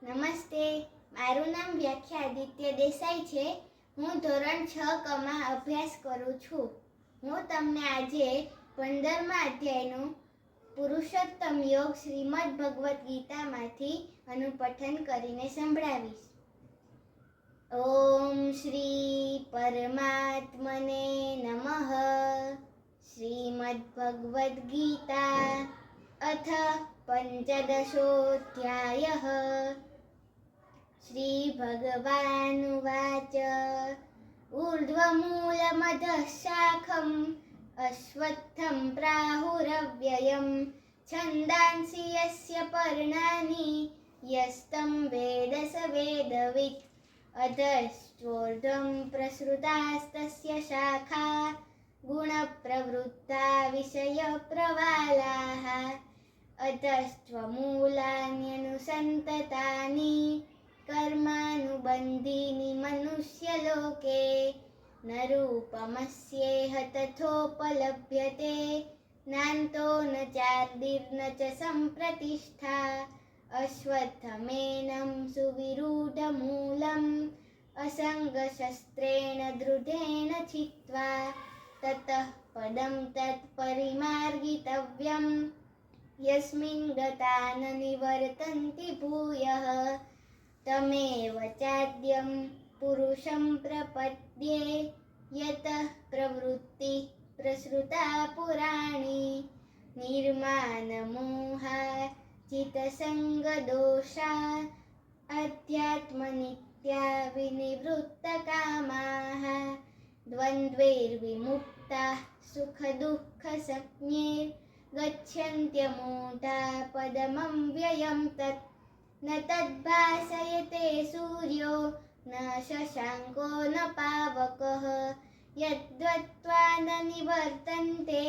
નમસ્તે, મારું નામ વ્યાખ્યા આદિત્ય દેસાઈ છે. હું ધોરણ 6 માં અભ્યાસ કરું છું. હું તમને આજે 15મા અધ્યાયનું પુરુષોત્તમ યોગ શ્રીમદ ભગવદ્ ગીતામાંથી અનુપઠન કરીને સંભળાવીશ. ઓમ શ્રી પરમાત્મને નમઃ. શ્રીમદ ભગવદ્ ગીતા અથ પંચદશોऽધ્યાયઃ. શ્રી ભગવાનુવાચ ઊર્ધ્વમૂલમધઃ શાખમ અશ્વત્થમ પ્રાહુરવ્યયમ છંદાંસि યસ્ય પર્ણાનિ યસ્तं વેદ સ વેદવિत् અધશ્ચોર્ધ્વં પ્રસૃતાસ્તસ્ય શાખા ગુણપ્રવૃત્તા વિષયપ્રવાલાઃ અધશ્ચમૂલાન્યનુસંતતાનિ કર્માનુબંધીનિ મનુષ્યલોકે ન રૂપમસ્યેહ તથોપલભ્યતે નાન્તો ન ચાર્દિર્ન ચ સંપ્રતિષ્ઠા અશ્વત્થમેनं સુવિરૂઢમૂલम् અસંગશસ્ત્રેણ દૃઢેન છિત્વા તતઃ પદં તત્પરિમાર્ગિતવ્યम् યસ્મિन् ગતા ન નિવર્તન્તિ ભૂયઃ તમેવ ચાદ્યં પુરુષં પ્રપદ્યે યતઃ પ્રવૃત્તિ પ્રસૃતા પુરાણી નિર્માનમોહા ચિત્તસંગદોષા અધ્યાત્મનિત્યા વિનિવૃત્તકામાઃ દ્વંદ્વૈર્વિમુક્તાઃ સુખદુઃખસંજ્ઞૈ ગચ્છન્ત્યમૂઢા પદમવ્યયં તत् ન તદ્ભાસયતે સૂર્યો ન શશાંકો ન પાવકઃ યદ્ગત્વા ન નિવર્તન્તે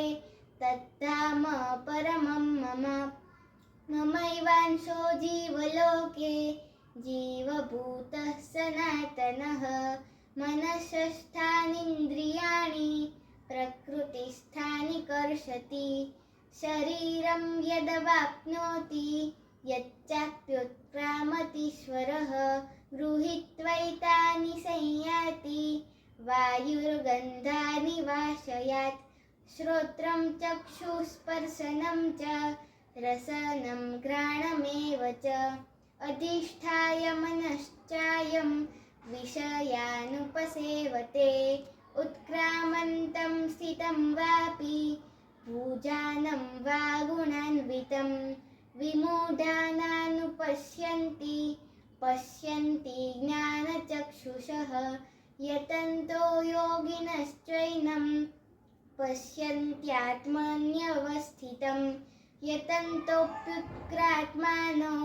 તદ્ધામ પરમં મમ મમૈવાંશો જીવલોકે જીવભૂતઃ સનાતનઃ મનઃસ્થાનીન્દ્રિયાણિ પ્રકૃતિસ્થાનિ કર્ષતિ શરીરં યદવાપ્નોતિ યચ્ચાપ્યુત્ક્રામતીશ્વરઃ ગૃહીત્વૈતાનિ સંયાતિ વાયુર્ગંધાનિ વાશયાत् શ્રોત્રં ચક્ષુસ્પર્શनं ચ રસनं ઘ્રાણમેવ ચ અધિષ્ઠાય મનશ્ચાયં વિષયાનુપસેવતે ઉત્ક્રામન્तं સ્થિतं વાપી ભુજાनं વા ગુણાન્વિतं વિમૂઢાનાનુપશ્યન્તિ પશ્યन्ति જ્ઞાનચક્ષુષઃ યતન્તો યોગિનશ્ચૈनं પશ્યन्त्यात्मन्यवस्थितं યતन्तોऽપ્યુત્ક્રાત્માનો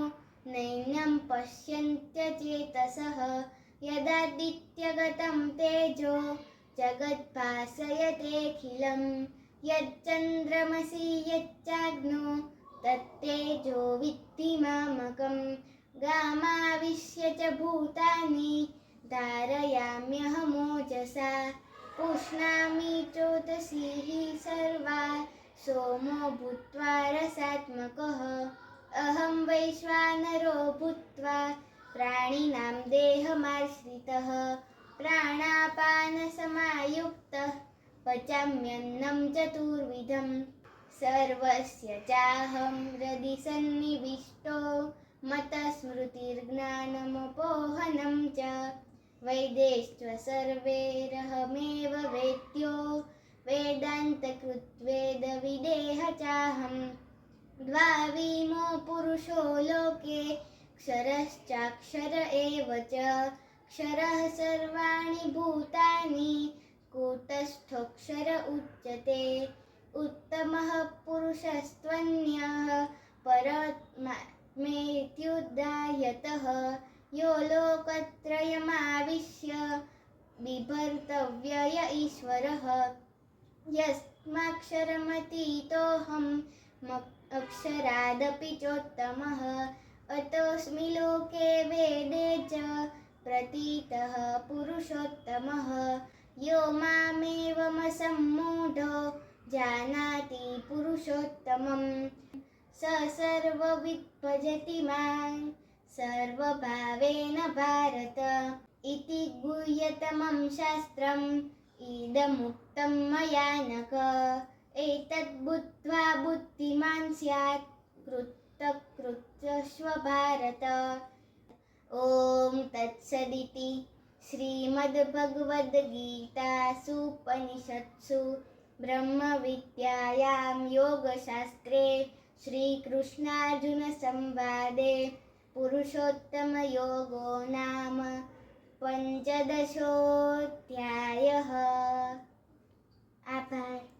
નૈनं પશ્યન્त्यચેતસઃ યદાદિત્યગतं તેજો જગદ્ભાસયતેऽખિલम् યચ્ચંદ્રમસि યચ્ચાગ્નો તત્તેજો વિદ્ધિ મામકम् ગામાવિશ્ય ચ ભૂતાનિ ધારયામ્યહમોજસા પુષ્ણામિ ચોતસીઃ સર્વા સોમો ભૂત્વા રસાત્મકઃ અહં વૈશ્વાનરો ભૂત્વા પ્રાણિનાં દેહમાશ્રિતઃ પ્રાણાપાનસમાયુક્તઃ પચામ્યન્नं ચતુર્વિધં સર્વસ્ય ચાહં હૃદિ સન્નિવિષ્ટો મતસ્મૃતિર્જ્ઞાનમપોહनं ચ વૈદેશ્ચ સર્વૈરહમેવ વેદ્યો વેદાन्तકૃત્વેદવિદેહ ચાહં દ્વાવિમો પુરુષો લોકે ક્ષરશ્ચાક્ષર એવ ચ ક્ષરઃ સર્વાણિ ભૂતાનિ કૂટસ્થોક્ષર ઉચ્યતે ઉત્તમઃ પુરુષસ્ત્વન્યઃ પરમાત્મેત્યુદાયતઃ યો લોકત્રયમાવિશ્ય બિભર્તવ્યય ઈશ્વરઃ યસ્માક્ષરમતીતોऽહં અક્ષરાદપि ચોત્તમઃ અતોऽસ્મિ લોકે વેદે ચ પ્રતીતઃ પુરુષોત્તમઃ યો મામેવમસમ્મૂઢો જાનાતિ પુરુષોત્તમં स सर्वविद् भजति मां सर्वभावेन भारत इति गुह्यतमं शास्त्रम् इदमुक्तं मया नघ एतद् बुद्ध्वा बुद्धिमान् स्यात् कृतकृत्यस्व भारत ॐ तत्सदिति श्रीमद्भगवद्गीतासूपनिषत्सु ब्रह्मविद्यायां योगशास्त्रे श्रीकृष्णार्जुनसंवादे पुरुषोत्तमयोगो नाम पञ्चदशोऽध्यायः। आभार।